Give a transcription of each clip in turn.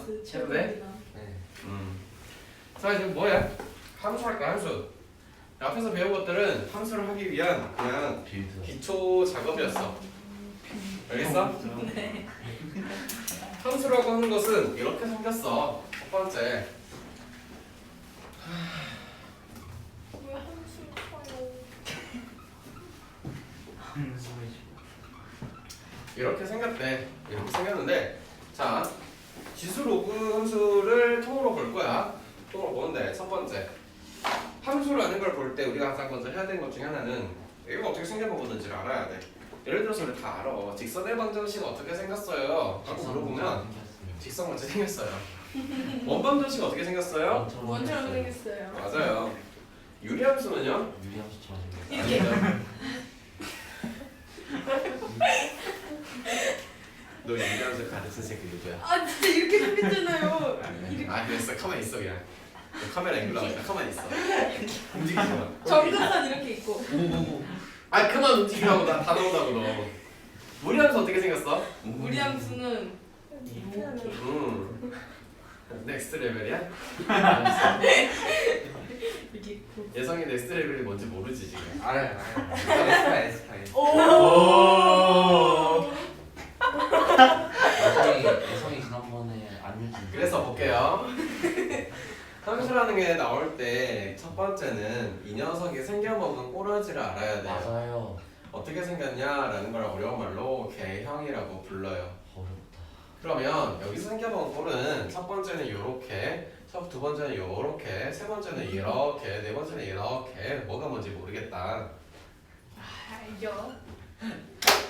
해도 돼? 네. 자 지금 뭐야? 함수 할까 함수. 앞에서 배운 것들은 함수를 하기 위한 그냥 기초 작업이었어. 알겠어? 네. 함수라고 하는 것은 이렇게 생겼어. 첫 번째. 왜 함수 커요? 이렇게 생겼대. 이렇게 생겼는데, 자 지수 로그 함수를 통으로 볼 거야. 통으로 보는데 첫 번째 함수라는 걸 볼 때 우리가 항상 먼저 해야 되는 것 중에 하나는 이거 어떻게 생겨보는지를 알아야 돼. 예를 들어서 우리 다 알아. 직선의 방정식 어떻게 생겼어요? 라고 물어보면 직선 먼저 생겼어요. 원방정식 어떻게 생겼어요? 원처럼 생겼어요. 맞아요. 유리함수는요? 유리함수처럼 이렇게. 너 유리함수 가르친 새끼 누구야? 아 진짜 이렇게 생겼잖아요. 아 그랬어. 가만히 있어 그냥. 카메라 앵글 나가니까 가만히 있어. 움직이지 마. 정근선 이렇게 있고. 아 그만 움직이라고 나 다 나온다고 너. 무리함수 어떻게 생겼어? 우리 함수는 넥스트 레벨이야? 이렇게 있고. 예성이 넥스트 레벨이 뭔지 모르지 지금. 알아요. 에스파이. 오. 예성이 지난번에 안 유지. 그래서 볼게요. 함수라는 게 나올 때 첫 번째는 이 녀석이 생겨먹은 꼬라지를 알아야 돼요. 맞아요. 어떻게 생겼냐라는 걸 어려운 말로 개형이라고 불러요. 어렵다. 그러면 여기서 생겨먹은 꼴은 첫 번째는 요렇게, 두 번째는 요렇게, 세 번째는 이렇게, 네 번째는 이렇게. 뭐가 뭔지 모르겠다. 알죠.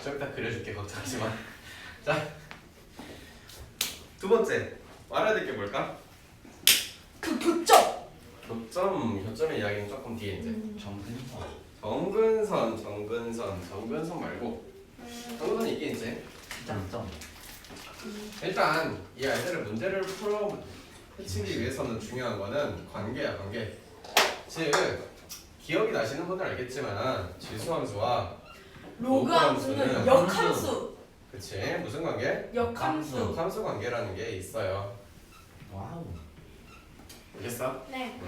좀 이따 그려줄게 걱정하지 마. 자, 두 번째 알아야 될 게 뭘까? 그 교점. 교점의 이야기는 조금 뒤에 이제. 정근선. 정근선 말고 정근선 이게 이제 시작점. 일단 이 아이들의 문제를 풀어헤치기 위해서는 중요한 거는 관계야 관계. 즉 기억이 나시는 분들 알겠지만 지수함수와 로그 함수는 역함수. 그치 무슨 관계? 역함수. 역함수 관계라는 게 있어요. 와우. 알겠어? 네.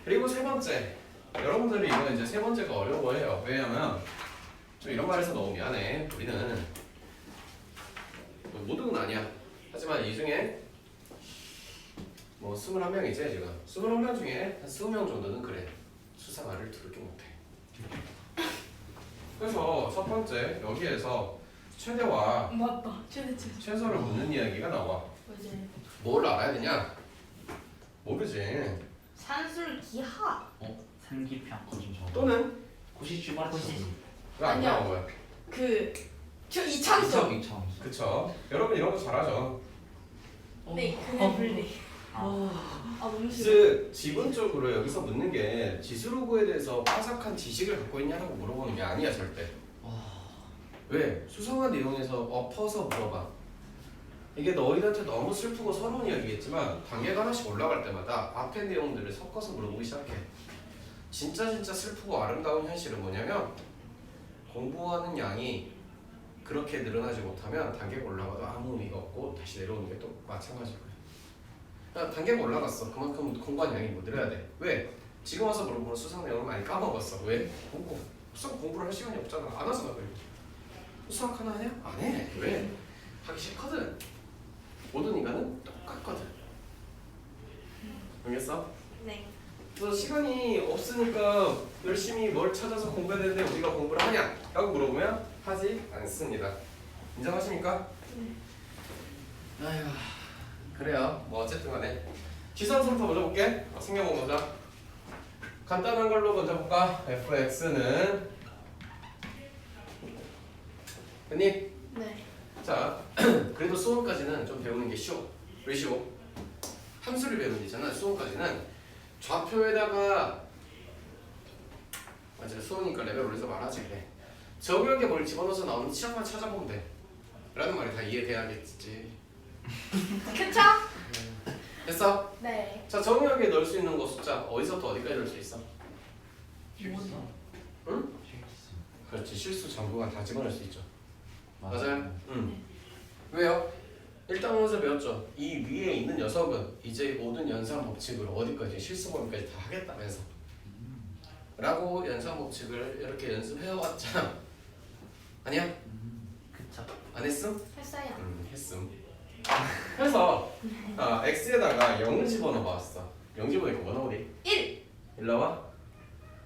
그리고 세 번째 여러분들이 이거 이제 세 번째가 어려워해요. 왜냐면 좀 이런 말해서 너무 미안해. 우리는 모두는 아니야. 하지만 이 중에 뭐 21명이지 지금 21명 중에 한 20명 정도는 그래. 수상화를 더럽게 못해. 그래서 첫 번째 여기에서 최대와 맞다. 최대. 최소를 묻는 이야기가 나와. 맞아요. 뭘 알아야 되냐? 모르지. 산술 기하. 상기평 거좀 적어. 또는 고시 맞지. 왜안 아니야. 나온 거야? 저 이창수. 이차함수. 그쵸? 여러분 이런 거 잘하죠. 네. 그네 분리. 아 너무 싫어. 즉 지분적으로 여기서 묻는 게 지수로그에 대해서 빠삭한 지식을 갖고 있냐라고 물어보는 게 아니야 절대. 왜? 수상한 내용에서 엎어서 물어봐. 이게 너희한테 너무 슬프고 서러운 이야기겠지만 단계가 하나씩 올라갈 때마다 앞에 내용들을 섞어서 물어보기 시작해. 진짜 슬프고 아름다운 현실은 뭐냐면 공부하는 양이 그렇게 늘어나지 못하면 단계가 올라가도 아무 의미가 없고 다시 내려오는 게 또 마찬가지일 거야. 그러니까 단계가 올라갔어. 그만큼 공부한 양이 못 늘어야 돼. 왜? 지금 와서 물어보는 수상 내용을 많이 까먹었어. 왜? 공부를 할 시간이 없잖아. 안 하잖아. 그래. 수학 하나 하냐? 안 해. 왜? 하기 싫거든. 모든 인간은 똑같거든. 알겠어? 네. 그래서 시간이 없으니까 열심히 뭘 찾아서 공부해야 되는데 우리가 공부를 하냐? 라고 물어보면 하지 않습니다. 인정하십니까? 네. 아휴 그래요. 뭐 어쨌든 간에 지수함수부터 먼저 볼게. 생겨본 거자. 간단한 걸로 먼저 볼까? fx는 됐니? 네. 자, 그래도 수원까지는 좀 배우는 게 쉬워. 왜 쉬워? 함수를 배우는 데잖아. 수원까지는 좌표에다가 맞아 수원이니까 레벨 올려서 말하지 그래. 적용에 뭘 집어넣어서 나오는 치역만 찾아보면 돼. 라는 말이 다 이해돼야겠지. 그쵸? 됐어? 네. 자, 정의역에 넣을 수 있는 거 숫자 어디서부터 어디까지 넣을 수 있어? 실수. 응? 실수. 그렇지. 실수 전부가 다 집어넣을 수 있죠. 맞아요. 왜요? 일단 먼저 배웠죠. 이 위에 있는 녀석은 이제 모든 연산 법칙으로 어디까지 실수 범위까지 다 하겠다면서 라고 연산 법칙을 이렇게 연습해왔잖아. 아니야? 그쵸. 안 했음? 했어요. 했음. 그래서 x에다가 0을 집어넣어봤어. 0 집어넣으니까 뭐 나오니? 1. 1 나와?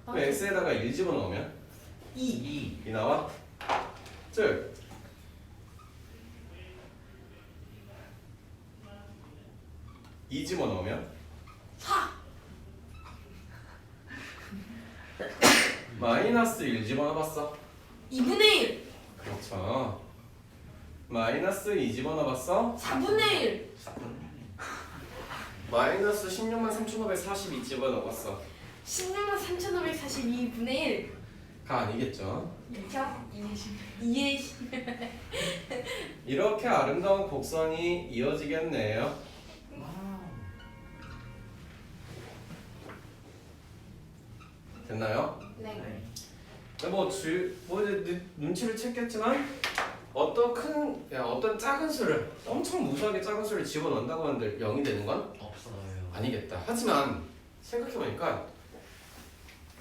그럼 x에다가 1 집어넣으면 2. 2 나와? 즉 2 집어넣으면 4. 마이너스 1 집어넣어봤어? 2분의 1. 그렇죠. 마이너스 2 집어넣어봤어? 4분의 1. 마이너스 16만 3,542 집어넣어봤어? 16만 3,542분의 1. 가 아니겠죠. 2의 이렇게 아름다운 곡선이 이어지겠네요. 됐나요? 네. 뭐 이제 눈치를 챘겠지만 어떤 작은 수를 엄청 무수하게 작은 수를 집어넣는다고 하는데 0이 되는 건 없어요. 아니겠다. 하지만 생각해보니까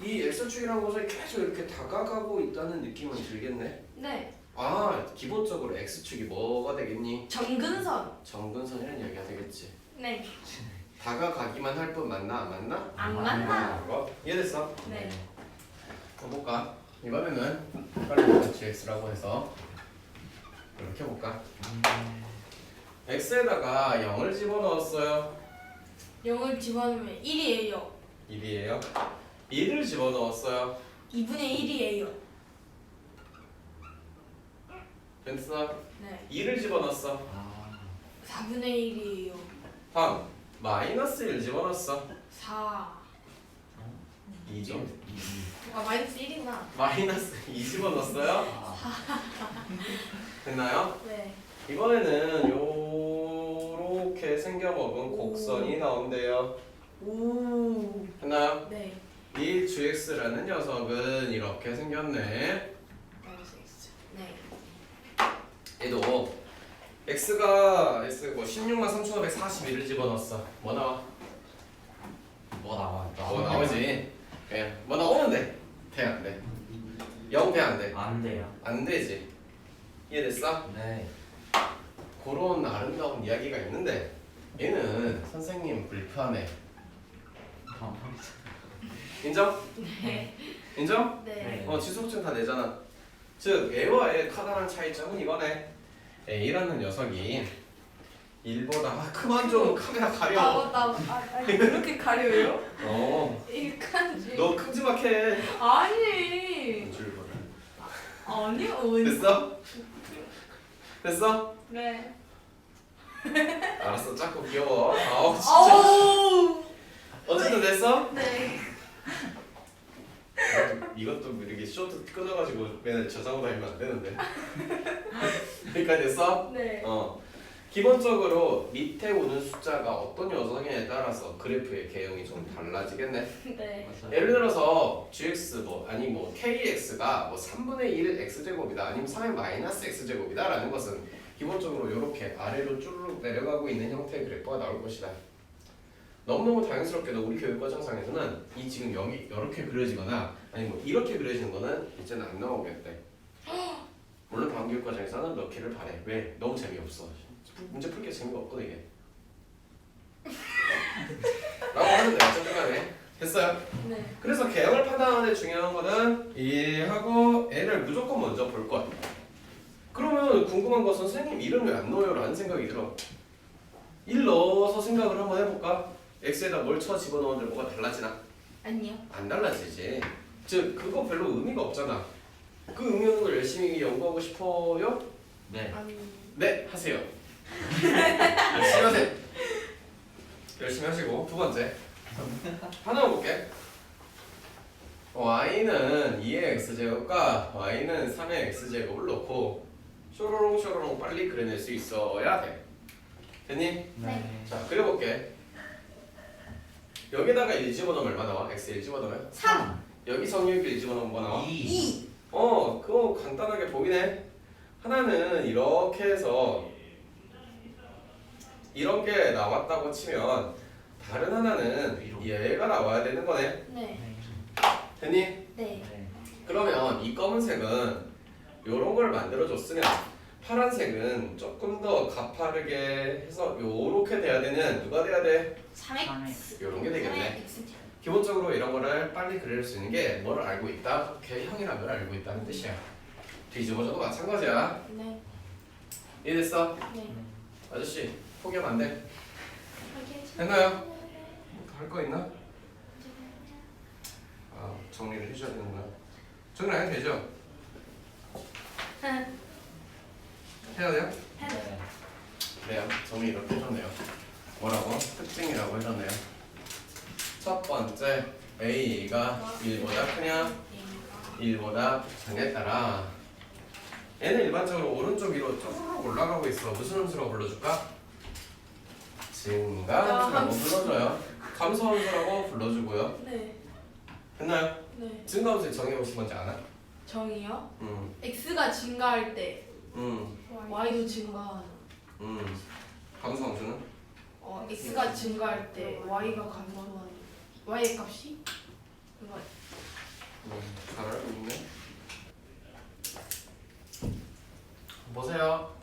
이 x축이라는 것이 계속 이렇게 다가가고 있다는 느낌은 들겠네. 네. 기본적으로 x축이 뭐가 되겠니? 정근선. 정근선이라는 이야기가 되겠지. 네. 다가가기만 할 뿐 맞나 안 맞나? 안 맞나? 이해됐어? 네. 볼까? 이번에는 빨리 gx라고 해서 이렇게 해볼까? x에다가 0을 집어넣었어요. 0을 집어넣으면 1이에요. 1이에요. 1을 집어넣었어요. 2분의 1이에요. 됐어? 네. 2를 집어넣었어. 4분의 1이에요. 다음 마이너스 1 집어넣었어. 4. 2죠. 마이너스 1이나. 마이너스 2 집어넣었어요. 됐나요? 네. 이번에는 요렇게 생겨먹은 곡선이 나온대요. 오. 됐나요? 네. 이 gx라는 녀석은 이렇게 생겼네. 마이너스 x. 네. 얘도 x가 뭐 16만 3,541을 집어넣었어. 뭐 나와? 뭐 나와? 뭐 나오지? 그냥 뭐 나오면 돼. 돼 안 돼? 0 돼 안 돼? 안 돼요. 안 되지. 이해됐어? 네. 그런 아름다운 이야기가 있는데 얘는 선생님 불편해. 인정? 네. 인정? 네. 지수법칙 다 내잖아. 즉 A와 A의 커다란 차이점은 이거네. A라는 녀석이 1보다 그만 좀 카메라 가려. 그렇게 가려요? 어. 일칸지. 너 큼지막해. 아니. 줄보다. 아니요. 됐어? 됐어? 네. 알았어. 작고 귀여워. 아우 진짜. 아우. 어쨌든 됐어? 네. 이것도 이렇게 쇼트 끊어가지고 맨날 저장고 다니면 안 되는데. 여기까지 됐어? 네. 기본적으로 밑에 오는 숫자가 어떤 녀석이냐에 따라서 그래프의 개형이 좀 달라지겠네. 네. 예를 들어서 gx kx가 3분의 1 x제곱이다 아니면 3의 마이너스 x제곱이다 라는 것은 기본적으로 이렇게 아래로 쭈르륵 내려가고 있는 형태의 그래프가 나올 것이다. 너무너무 다행스럽게도 우리 교육과정상에서는 이 지금 여기 이렇게 그려지거나 아니면 이렇게 그려지는 거는 이제는 안 나오겠대. 물론 다음 교육과정에서는 넣기를 바래. 왜? 너무 재미없어. 문제 풀기 재미가 없거든 이게. 라고 하는데 어쨌든 간에 됐어요? 네. 그래서 개형을 판단하는 데 중요한 거는 얘하고 애를 무조건 먼저 볼 거야. 그러면 궁금한 거 선생님 이름 왜 안 넣어요? 라는 생각이 들어. 1 넣어서 생각을 한번 해볼까? x에다 뭘 쳐 집어넣었는데 뭐가 달라지나? 아니요. 안 달라지지. 즉 그거 별로 의미가 없잖아. 그 의미 없는 걸 열심히 연구하고 싶어요? 네. 아니. 네 하세요. 열심히 하세요. 열심히 하시고 두 번째 하나만 볼게. y는 2의 x제곱과 y는 3의 x제곱을 놓고 쇼로롱 빨리 그려낼 수 있어야 돼. 됐니? 네. 자 그려볼게. 여기다가 1 집어넣으면 얼마 나와? x 1 집어넣으면? 3. 여기 성유기 1 집어넣으면 뭐 나와? 2. 그거 간단하게 보이네. 하나는 이렇게 해서 이런 게 나왔다고 치면 다른 하나는 얘가 나와야 되는 거네. 네. 됐니? 네. 네. 그러면 이 검은색은 요런 걸 만들어줬으면 파란색은 조금 더 가파르게 해서 요렇게 돼야 되는 누가 돼야 돼? 3x. 요런 게 되겠네. 3x. 기본적으로 이런 거를 빨리 그릴 수 있는 게 뭘 알고 있다? 개형이란 걸 알고 있다는 뜻이야. 뒤집어져도 마찬가지야. 네. 이해됐어? 네. 아저씨 포기하면 안 돼. 알겠습니다. 됐나요? 할 거 있나? 아 정리를 해줘야 되는구나. 정리 안 해도 되죠? 해야 돼요? 네. 그래요. 정리 이렇게 해줬네요. 뭐라고? 특징이라고 해줬네요. 첫 번째 A가 1보다 크냐? 1보다 작냐에 따라 얘는 일반적으로 오른쪽 위로 쭉 올라가고 있어. 무슨 함수라고 불러줄까? 증가함수라고 불러줘요. 감소함수라고 불러주고요. 네. 됐나요? 네. 증가함수의 정의해보신 건지 아나? 정이요? 음, x가 증가할 때 음, y도 증가하는. 감소함수는? x가 증가할 때 y가 감소하는. y의 값이? 그거. 잘 알고 있네. 보세요.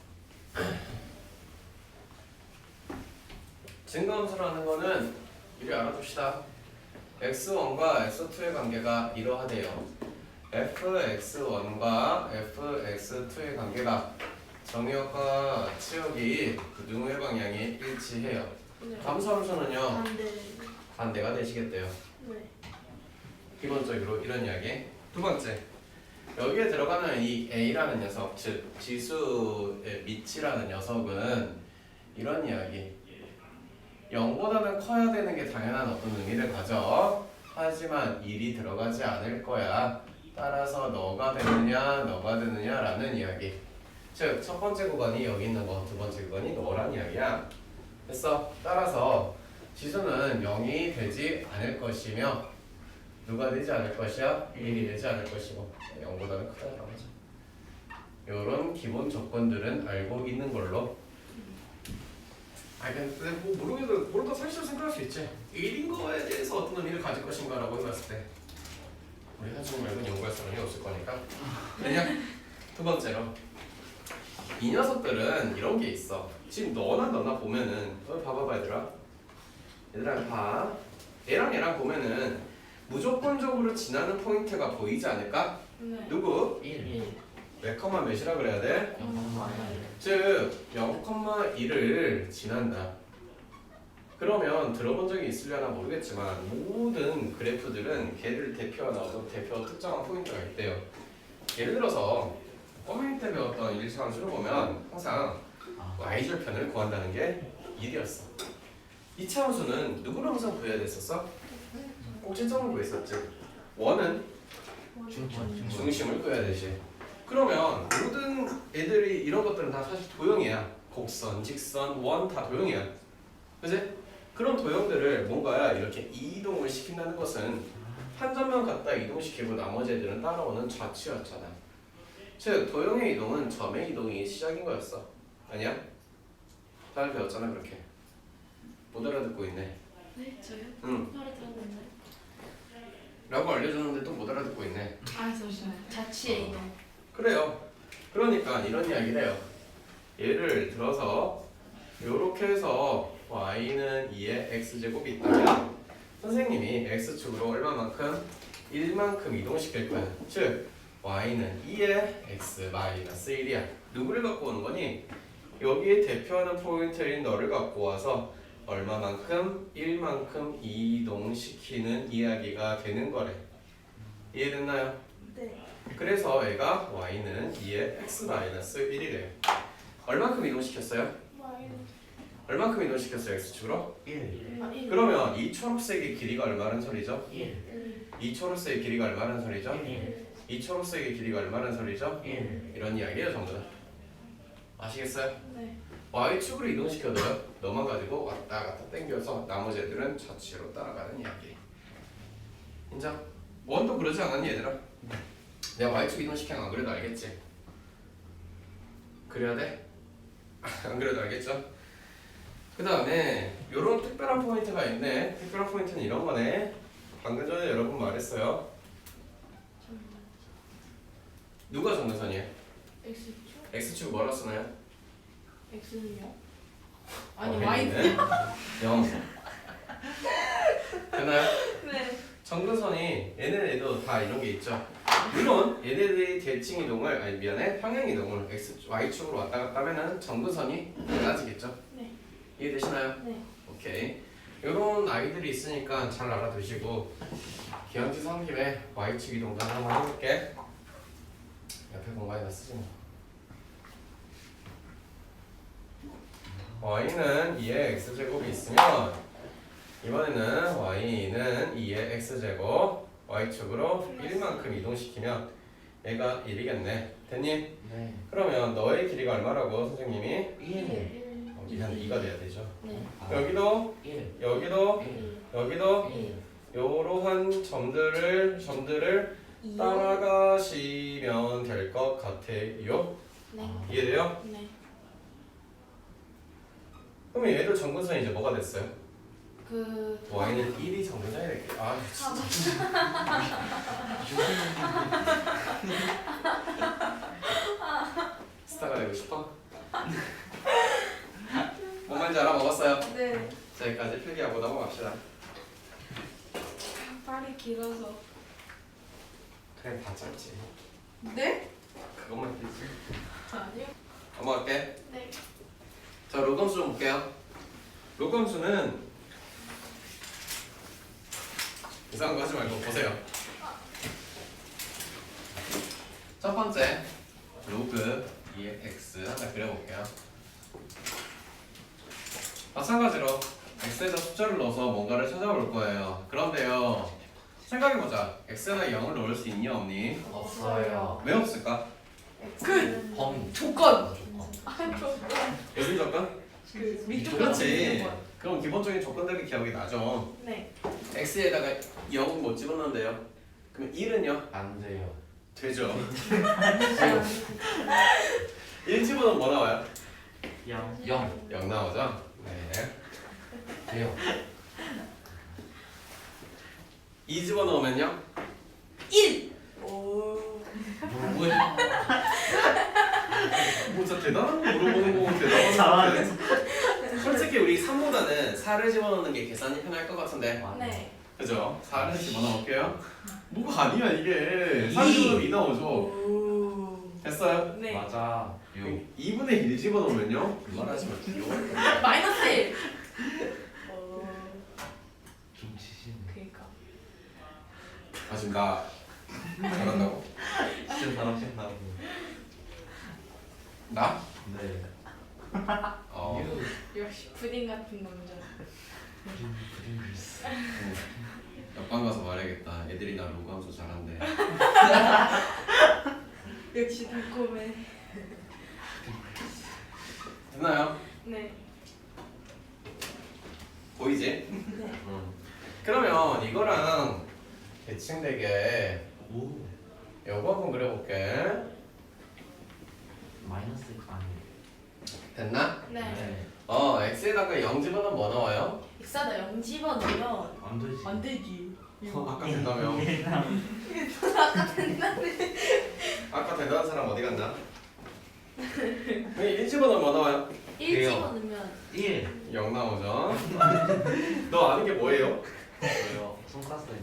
증가함수라는 거는 이리 알아둡시다. x1과 x2의 관계가 이러하대요. fx1과 fx2의 관계가 정의역과 치역이 그 능우의 방향이 일치해요. 네. 감소함수는요 반대. 반대가 되시겠대요. 네. 기본적으로 이런 이야기. 두 번째, 여기에 들어가는 이 A라는 녀석, 즉 지수의 밑이라는 녀석은 이런 이야기. 0보다는 커야 되는 게 당연한 어떤 의미를 가져. 하지만 1이 들어가지 않을 거야. 따라서 너가 되느냐라는 이야기. 즉, 첫 번째 구간이 여기 있는 거, 두 번째 구간이 너란 이야기야. 됐어? 따라서 지수는 0이 되지 않을 것이며 누가 되지 않을 것이야? 1이 되지 않을 것이고 0보다는 크다라고 하죠. 요런 기본 조건들은 알고 있는 걸로. 근데 뭐 모르다 사실 생각할 수 있지. 1인 거에 대해서 어떤 의미를 가질 것인가라고 해봤을 때 우리 한중 말고는 연구할 사람이 없을 거니까. 그냥 두 번째로 이 녀석들은 이런 게 있어. 지금 너나 보면은 봐봐봐 얘들아 봐. 얘랑 보면은 무조건적으로 지나는 포인트가 보이지 않을까? 네. 누구? 1. 몇 컴마 몇이라 그래야 돼? 0,1. 즉 0,1을 지난다. 그러면 들어본 적이 있으려나 모르겠지만 모든 그래프들은 걔를 대표하는 어떤 대표 특정한 포인트가 있대요. 예를 들어서 커뮤니티 때 배웠던 일차함수를 보면 항상 y절편을 구한다는 게 1이었어. 2차 함수는 누구를 항상 구해야 됐었어? 꼭지점을 구했었지. 원은 중심을 구해야 되지. 그러면 모든 애들이 이런 것들은 다 사실 도형이야. 곡선, 직선, 원 다 도형이야. 그지? 그런 도형들을 뭔가야 이렇게 이동을 시킨다는 것은 한 점만 갖다 이동시키고 나머지 애들은 따라오는 좌치였잖아. 즉 도형의 이동은 점의 이동이 시작인 거였어. 아니야? 잘 배웠잖아 그렇게. 못 알아듣고 있네. 네, 저요? 응. 알아들었는데. 라고 알려줬는데 또 못 알아듣고 있네. 알았어요. 자취의 이동. 그래요. 그러니까 이런 이야기를 해요. 예를 들어서 이렇게 해서 y는 2의 x제곱이 있다면 선생님이 x축으로 얼마만큼? 1만큼 이동시킬 거야. 즉 y는 2의 x 마이너스 1이야. 누구를 갖고 오는 거니? 여기에 대표하는 포인트인 너를 갖고 와서 얼마만큼? 1만큼 이동시키는 이야기가 되는 거래. 이해됐나요? 네. 그래서 얘가 y는 2의 x 마이너스 1이래요. 얼만큼 이동시켰어요? 얼만큼 이동시켰어요? x축으로? 1. 그러면 이 초록색의 길이가 얼마란 소리죠? 1. 이 초록색의 길이가 얼마란 소리죠? 1. 이 초록색의 길이가 얼마란 소리죠? 1. 이런 이야기예요 전부 다. 아시겠어요? 네. y축으로 이동시켜도요 너만 가지고 왔다 갔다 당겨서 나머지 애들은 좌측으로 따라가는 이야기. 인정? 원도 그러지 않았니 얘들아? 내가 y축 이동시키면 안 그래도 알겠지? 그래야 돼? 안 그래도 알겠죠? 그 다음에 요런 특별한 포인트가 있네. 특별한 포인트는 이런 거네. 방금 전에 여러분 말했어요. 누가 정근선이에요? X축? X축 뭐라 쓰나요? X는요? 아니 어, Y는? Y는 0 되나요? 네. 정근선이 얘네들도 다 이런 게 있죠. 물론 얘네들이 대칭 이동을 아니 미안해 평행 이동을 Y축으로 왔다 갔다 하면은 정근선이 달라지겠죠. 네. 이해되시나요? 네. 오케이. 이런 아이들이 있으니까 잘 알아두시고 기항지 삼 김에 Y축 이동도 한번 해볼게. 옆에 공간에다 쓰지 뭐. Y는 2의 X제곱이 있으면 이번에는 Y는 2의 X제곱 Y축으로 1만큼 이동시키면 얘가 1이겠네. 됐니? 네. 그러면 너의 길이가 얼마라고 선생님이? 1. 한 2가 돼야 되죠. 네. 여기도 1. 여기도 1. 여기도 1. 요러한 점들을 따라가시면 될 것 같아요. 네. 이해돼요? 네. 그러면 얘들 정근선이 이제 뭐가 됐어요? 그 Y는 1이 정근선이 될게. 아 진짜. 스타가 되고 싶어? 뭔 말인지 알아먹었어요? 네. 자 여기까지 필기하고 넘어갑시다. 발이 길어서. 그래 다 짧지. 네? 그것만 필지. 아니요. 넘어갈게. 네. 자 로감수 좀 볼게요. 로감수는 이상한 거 하지 말고 보세요. 첫 번째 로그 2의 x 하나 그려볼게요. 마찬가지로 x에다 숫자를 넣어서 뭔가를 찾아볼 거예요. 그런데요 생각해보자. x에다 0을 넣을 수 있니 없니? 없어요. 왜 없을까? 그 범. 조건. 조건. 무슨 조건? 그 위쪽 그렇지. 그럼 기본적인 조건들이 기억이 나죠. 네. x에다가 0 못 집어넣는데요. 그럼 1은요? 안 돼요. 되죠. 1 집어넣으면 뭐 나와요? 0. 0 나오죠? 네. 돼요. 2 집어넣으면요? 1. 오. 뭐야? 뭐 진짜 대단한 거 물어보는 거고 대단한 잘하네. 솔직히 우리 3보다는 4를 집어넣는 게 계산이 편할 것 같은데 네. 그죠? 4를 집어넣을게요. 뭐가 아니야 이게 4 이. 집어넣으면 2 나오죠? 오. 됐어요? 네. 맞아. 6. 2분의 1 집어넣으면요? 말하지 말게요. 마이너스 1. 좀 치시네. 그니까. 아 지금 나 잘한다고? 진짜 잘하신다고. 나? 네. 어. 역시 푸딩 같은 남자. 그림 글쎄. 옆방 가서 말해야겠다. 애들이 나 로그함수 잘한대. 역시 달콤해. 됐나요? 네. 보이지? 네. 그러면 이거랑 대칭되게 오. 요거 한번 그려볼게. 마이너스 아니. 됐나? 네. x에다가 0 집어넣으면 뭐 나와요? 엑사다 0 집어넣으면 안 되지. 안 되지. 아까 된다며. 아까 대단한 사람 어디 갔나? 1 집어넣으면 뭐 나와요? 1 왜요? 집어넣으면 1. 0 나오죠. 너 아는 게 뭐예요? 저요. 손가스요.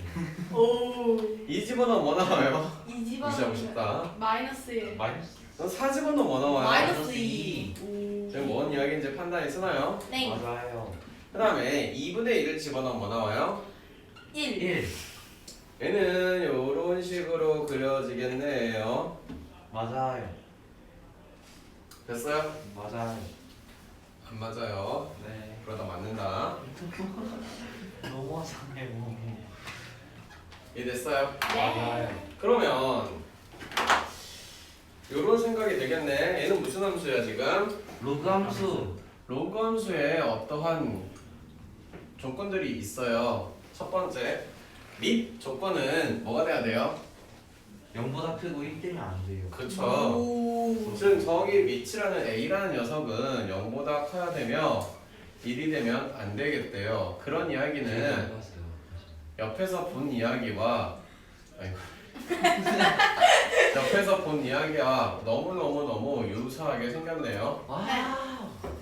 오. 2 집어넣으면 뭐 나와요? 2 무시하고 집어넣으면 싶다. 마이너스 1. 마이너스. 너 4 집어넣으면 뭐 나와요? 마이너스 2. 2. 오. 지금 뭔 이야기인지 판단이 쓰나요? 네. 맞아요. 그 다음에 2분의 1을 집어넣으면 뭐 나와요? 1. 1. 얘는 요런 식으로 그려지겠네요. 맞아요. 됐어요? 맞아요. 안 맞아요. 네. 그러다 맞는다. 너무하잖아요. 이해됐어요? 맞아요. 그러면 요런 생각이 되겠네. 얘는 무슨 함수야 지금? 로그 함수. 로그 함수에 어떠한 조건들이 있어요. 첫 번째 및 조건은 뭐가 돼야 돼요? 0보다 크고 1되면 안 돼요. 그렇죠. 오. 지금 저기 밑이라는 A라는 녀석은 0보다 커야 되며 1이 되면 안 되겠대요. 그런 이야기는 옆에서 본 이야기와 아이고. 옆에서 본 이야기와 너무 유사하게 생겼네요. 와.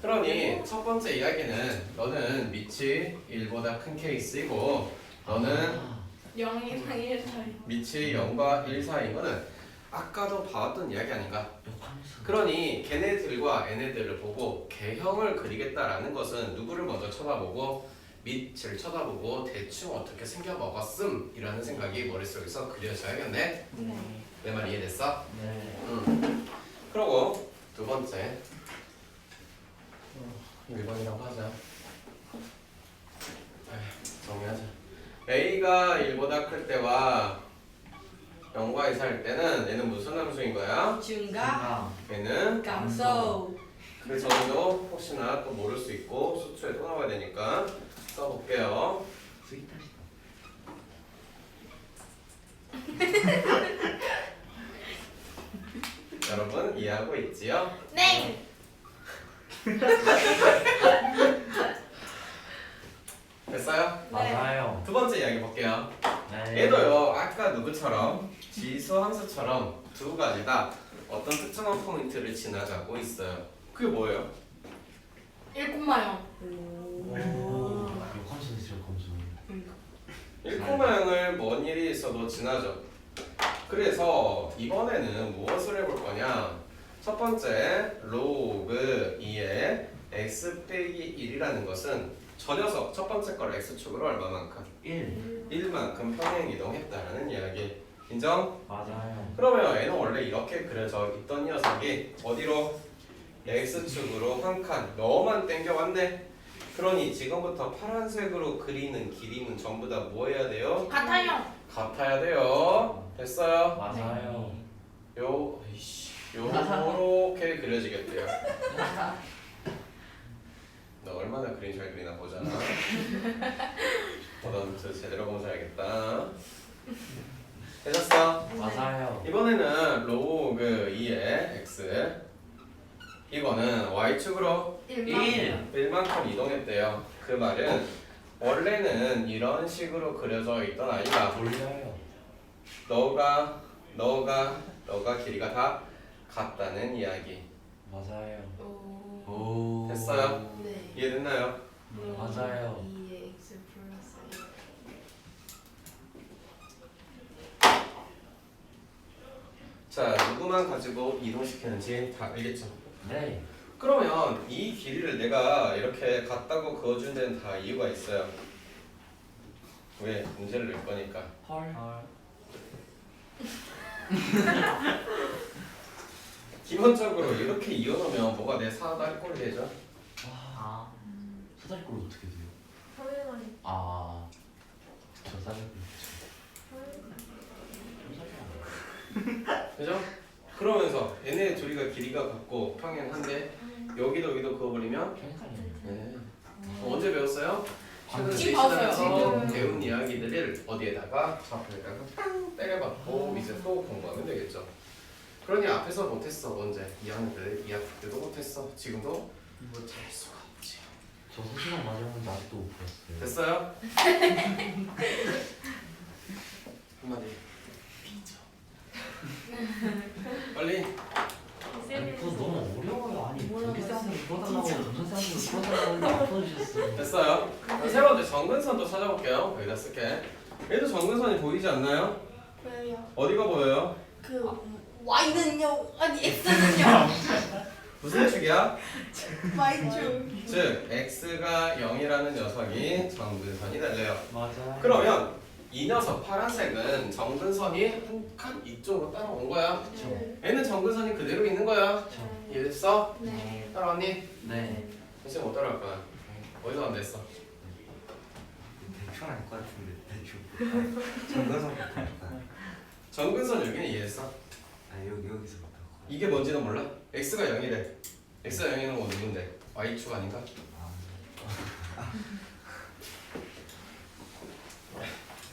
그러니 첫 번째 이야기는 너는 밑이 1보다 큰 케이스이고 너는 0이랑 1 사이. 밑이 0과 1 사이인 거는 아까도 봐왔던 이야기 아닌가? 그러니 걔네들과 얘네들을 보고 개형을 그리겠다라는 것은 누구를 먼저 쳐다보고 밑을 쳐다보고 대충 어떻게 생겨먹었음 이라는 생각이 머릿속에서 그려져야겠네. 네. 내 말 이해됐어? 네. 그러고 두 번째 1번이라고 하자. 정리하자. A가 1보다 클 때와 0과 2 사이일 때는 얘는 무슨 함수인 거야? 중가. 얘는 감소. 그 정도 혹시나 또 모를 수 있고 수초에 또 나와야 되니까 써볼게요. 스윗하시다. 여러분 이해하고 있지요? 네. 됐어요? 맞아요. 두 번째 이야기 볼게요. 네. 얘도요 아까 누구처럼 지수 함수처럼 두 가지 다 어떤 특정한 포인트를 지나가고 있어요. 그게 뭐예요? 1,0. 오. 감수 진짜 감수. 1,0을 뭔 일이 있어도 지나죠. 그래서 이번에는 무엇을 해볼 거냐? 첫 번째 로그 2의 x 빼기 1이라는 것은 저 녀석 첫 번째 걸 x축으로 얼마만큼? 1. 1만큼 평행 이동했다라는 이야기. 인정? 맞아요. 그러면 얘는 원래 이렇게 그려져 있던 녀석이 어디로? x축으로 한 칸 너만 땡겨왔네. 그러니 지금부터 파란색으로 그리는 길이는 전부 다 뭐 해야 돼요? 같아요. 같아야 돼요. 됐어요? 맞아요. 요렇게 그려지겠대요. 너 얼마나 그림 잘 그리나 보자. 너는 제대로 검사해야겠다. 되셨어? 맞아요. 이번에는 로그 2의 x 이거는 y축으로 1만큼 이동했대요. 그 말은 원래는 이런 식으로 그려져 있던 아이가 몰려요. 너가 길이가 다 같다는 이야기. 맞아요. 오. 오. 됐어요? 네. 이해됐나요? 맞아요. 2의 x 플러스 1. 자, 누구만 가지고 이동시키는지 다 알겠죠? 네. 그러면 이 길이를 내가 이렇게 같다고 그어준 데는 다 이유가 있어요. 왜? 문제를 낼 거니까. 헐. 기본적으로 이렇게 이어놓으면 뭐가 내 사다리 꼴이 되죠? 와. 사다리꼴 어떻게 돼요? 당연히. 아. 저 사다리꼴. 그죠? 그러면서 얘네 둘이가 길이가 같고 평행한데 여기도 그어버리면 헷갈려요. 네. 언제 배웠어요? 최근 지금 세시간에서 배웠어요. 배운 이야기들을 어디에다가 좌표에다가 빵 때려박고 이제 또 공부하면 되겠죠. 그러니 앞에서 못했어 언제? 2학년 때도 못했어. 지금도 못할 수가 없지. 저 소시간 맞았는데 아직도 못 풀었어요. 됐어요? 한마디 삐져. 빨리. 아니 그거 너무 어려워요. 아니 전기세한테 풀어달라고 전선세한테 풀어달라고 했는데 안 풀어주셨어요. 됐어요. 그럼 세 번째 정근선도 찾아볼게요. 여기다 쓸게. 얘도 정근선이 보이지 않나요? 왜요? 어디가 보여요? 그 y는요? 아니 x는요? 무슨 축이야? y축. 즉 x가 0이라는 녀석이 정근선이 될래요. 맞아요. 그러면 이 녀석 파란색은 정근선이 한 칸 이쪽으로 따라온 거야. 얘는 정근선이 그대로 있는 거야. 이해됐어? 네. 따라왔니? 네. 이제 못 따라갈 거야. 어디서 안 됐어? 대충 알 것 같은데 대충 정근선부터 할까? 정근선 여기는 이해했어? 아 여기서부터 이게 뭔지는 몰라? x가 0이래. x가 0이는 건 누군데? y축 아닌가?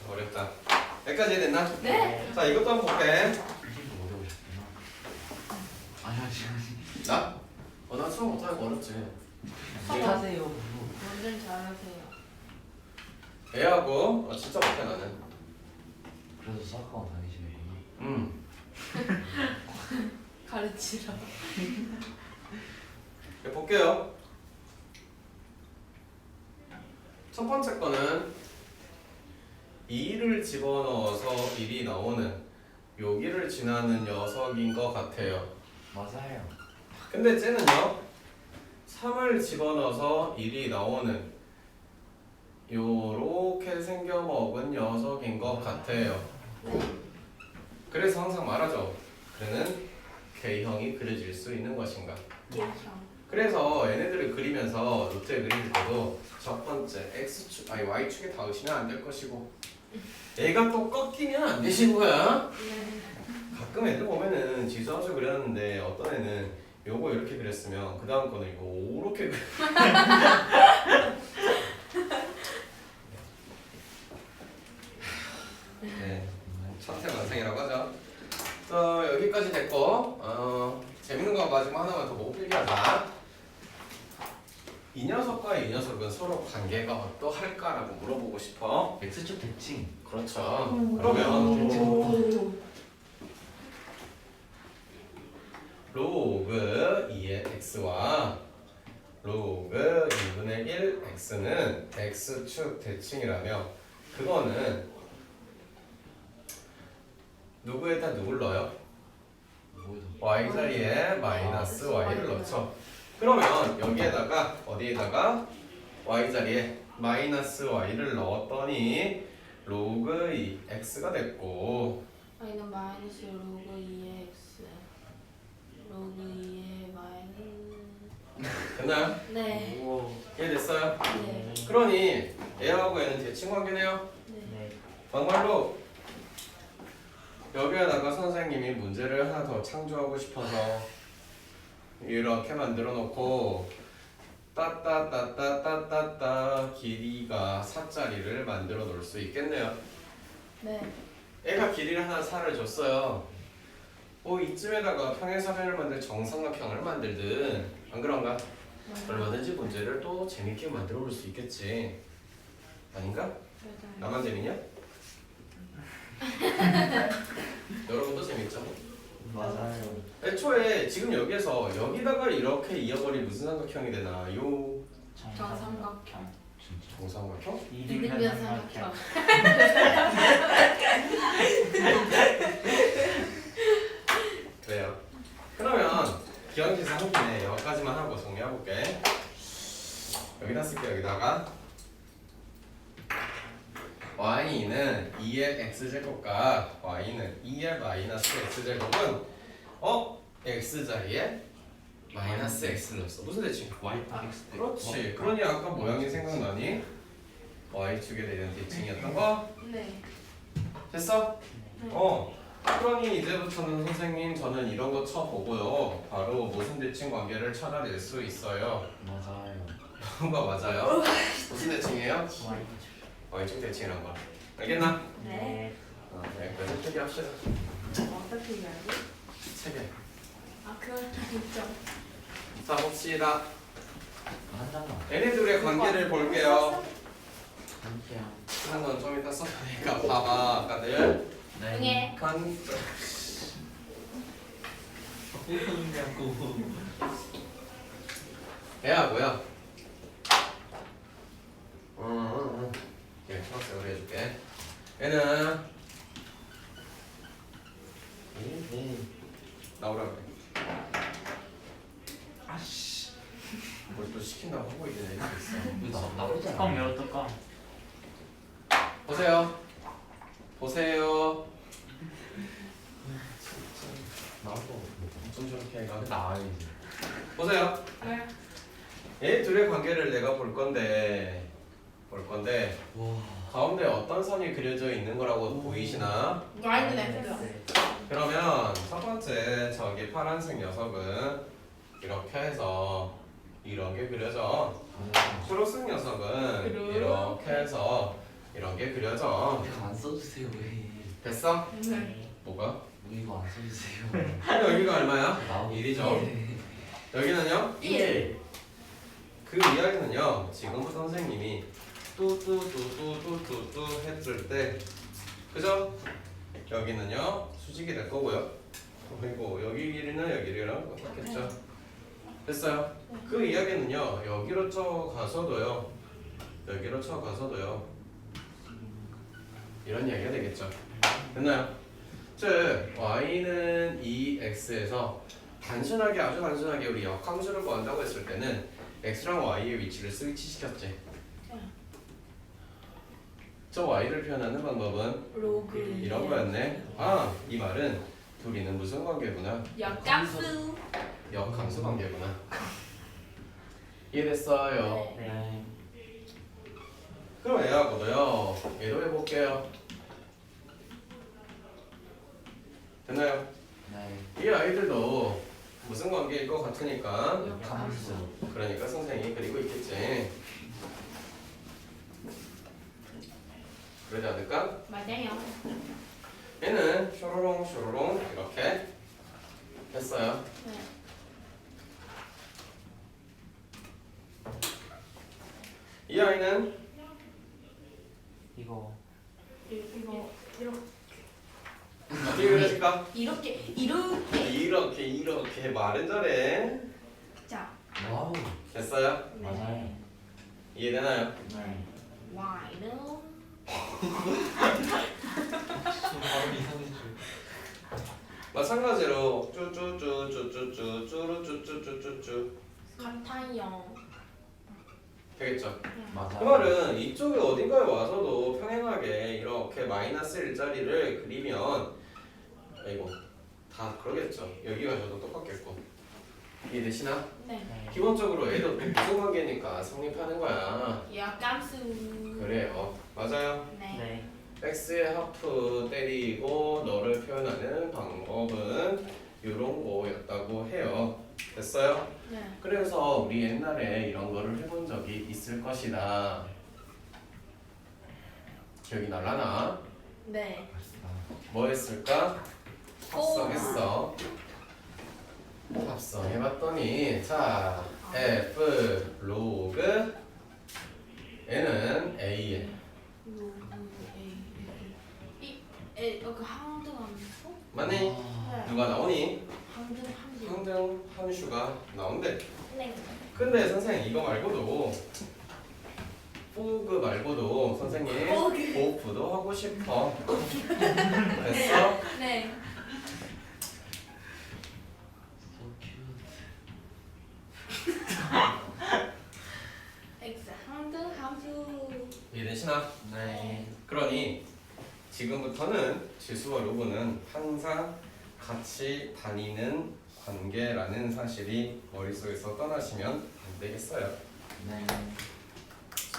어렵다. 여기까지 이해됐나? 네. 자 이것도 한번 볼게. 이게 어려우셨구나. 아니야 지금. 나? 나 수업 못하는 거 어렵지. 못하세요. 완전 잘하세요. 애하고 진짜 못해 나는. 그래서 수학학원 다니시는구나. 가르치러. 볼게요. 첫 번째 거는 2를 집어넣어서 1이 나오는 여기를 지나는 녀석인 것 같아요. 맞아요. 근데 쟤는요 3을 집어넣어서 1이 나오는 요렇게 생겨먹은 녀석인 것 같아요. 그래서 항상 말하죠. 그는 K형이 그려질 수 있는 것인가. 그래서 얘네들을 그리면서 노트에 그릴 때도 첫 번째 X축 아니 Y축에 닿으시면 안 될 것이고 얘가 또 꺾이면 안 되시고요. 가끔 애들 보면은 지수함수 그렸는데 어떤 애는 요거 이렇게 그렸으면 그 다음 거는 요렇게 네, 천태만상이라고 하죠. 여기까지 됐고 재밌는 거 마지막 하나만 더 못 빌게 하자. 이 녀석과 이 녀석은 서로 관계가 어떠할까라고 물어보고 싶어. X축 대칭. 그렇죠. 그러면 로그 2의 x와 로그 2분의 1 x는 x축 대칭이라며 그거는 누구에다 누굴 넣어요? y 자리에 마이너스 y를 넣죠. 그러면 여기에다가 어디에다가 y 자리에 마이너스 y를 넣었더니 로그 2x가 됐고 Y는 마이너스 로그 2의 x 로그 2의 마이너스. 됐나요? 네. 우와. 이해됐어요? 네. 그러니 얘하고 얘는 대칭 관계네요. 네. 정말로 여기에다가 선생님이 문제를 하나 더 창조하고 싶어서 이렇게 만들어 놓고 따따따따따따따 길이가 4짜리를 만들어 놓을 수 있겠네요. 네. 애가 길이를 하나 4를 줬어요. 이쯤에다가 평행사변을 만들 정삼각형을 만들든 안 그런가? 얼마든지 문제를 또 재밌게 만들어 볼 수 있겠지. 아닌가? 맞아요. 나만 재밌냐? 여러분도 재밌죠? 맞아요. 애초에 지금 여기에서 여기다가 이렇게 이어버리면 무슨 삼각형이 되나? 요 정삼각형. 진짜. 정삼각형? 이등변 삼각형. 그래요. 그러면 기억계산 한 김에 여기까지만 하고 정리해볼게. 여기다 쓸게. 여기다가 y는 2의 x제곱과 y는 2의 마이너스 x제곱은 x자리에 마이너스 x를 넣었어. 무슨 대칭? Y X. 그렇지. 그러니 아까 모양이 생각나니? y축에 대한 대칭이었던 거? 네. 됐어? 그러니 이제부터는 선생님 저는 이런 거 쳐보고요. 바로 무슨 대칭 관계를 찾아낼 수 있어요. 맞아요. 그런 거 맞아요? 무슨 대칭이에요? Y. y축 대칭이란 거. 알겠나? 네. 여기까지 표기합시다. 어떻게 해야지? 세 개. 아 그건 있죠. 자 봅시다. 한 장만. 얘네들의 관계를 볼게요. 함께야. 쓰는 건 좀 이따 써보니까 봐봐 아까들. 네. 관 얘하고요. 초록색으로 해줄게. 얘는 나오라 그래. 아씨. 뭘 또 시킨다고 하고 있는 애들이 있어. 이거 나쁘지 않아. 뚜껑 열어 뚜껑. 보세요. 보세요. 나도. 좀 저렇게 해가. 나와야지. 보세요. 네. 얘 둘의 관계를 내가 볼 건데 와. 가운데 어떤 선이 그려져 있는 거라고 보이시나? Y는 X. 그러면 첫 번째 저기 파란색 녀석은 이렇게 해서 이런 게 그려져. 초록색 녀석은 이렇게 해서 이런 게 그려져. 이거 안 써주세요 왜? 됐어? 네. 뭐가? 왜 이거 안 써주세요? 근데 여기가 얼마야? 나오고. 1이죠. 여기는요? 1. 그 이야기는요. 지금부터 선생님이 뚜뚜뚜뚜뚜뚜뚜 했을 때 그죠? 여기는요 수직이 될 거고요. 그리고 여기 길이는 여기 길이랑 똑같겠죠. 됐어요? 그 이야기는요. 여기로 쳐 가서도요. 여기로 쳐 가서도요. 이런 이야기가 되겠죠. 됐나요? 즉 y는 2x에서 단순하게 아주 단순하게 우리 역함수를 구한다고 했을 때는 x랑 y의 위치를 스위치시켰지. 저 y를 표현하는 방법은 로그 이런 거였네. 아, 이 말은 둘이는 무슨 관계구나? 역감수. 역함수 관계구나. 이해됐어요? 네. 그럼 얘하고도요. 얘도 해볼게요. 됐나요? 네. 이 아이들도 무슨 관계일 것 같으니까 역함수. 그러니까 선생님이 그리고 있겠지. 그러지 않을까? 맞아요. 얘는 쇼로롱 쇼로롱 이렇게 했어요. 네. 이 아이는 이거 이거 이렇게 어떻게 그려질까? 이렇게 이렇게 말은 잘해. 자 와우. 됐어요? 맞아요. 이해되나요? 네. y는 마찬가지로 쭈쭈쭈쭈쭈쭈쭈쭈쭈쭈쭈 같아요. 되겠죠? 맞아요. 그 말은 이쪽에 어딘가에 와서도 평행하게 이렇게 마이너스 일자리를 그리면 아이고 다 그러겠죠. 여기 가셔도 똑같겠고. 이해되시나? 네. 네. 기본적으로 애도 무슨 관계니까 성립하는 거야. 역감수. 그래요. 맞아요. 네. 네. x의 하프 때리고 너를 표현하는 방법은 이런 거였다고 해요. 됐어요? 네. 그래서 우리 옛날에 이런 거를 해본 적이 있을 것이다. 기억이 날라나? 네. 뭐 했을까? 합성했어. 합성해봤더니 자 f 로그 얘는 a 로그 그 항등함수? 맞니? 아, 누가 나오니? 항등함수. 항등 함수가 나온대. 네. 근데 선생님 이거 말고도 포그 말고도 선생님 포그. 보프도 하고 싶어. 됐어? 네. so cute. x 항등함수. 이해되시나? 네. 그러니 지금부터는 지수와 로그는 항상 같이 다니는 관계라는 사실이 머릿속에서 떠나시면 안 되겠어요. 네.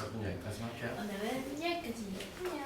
여러분 여기까지 할게요. 오늘은 여기까지. 안녕.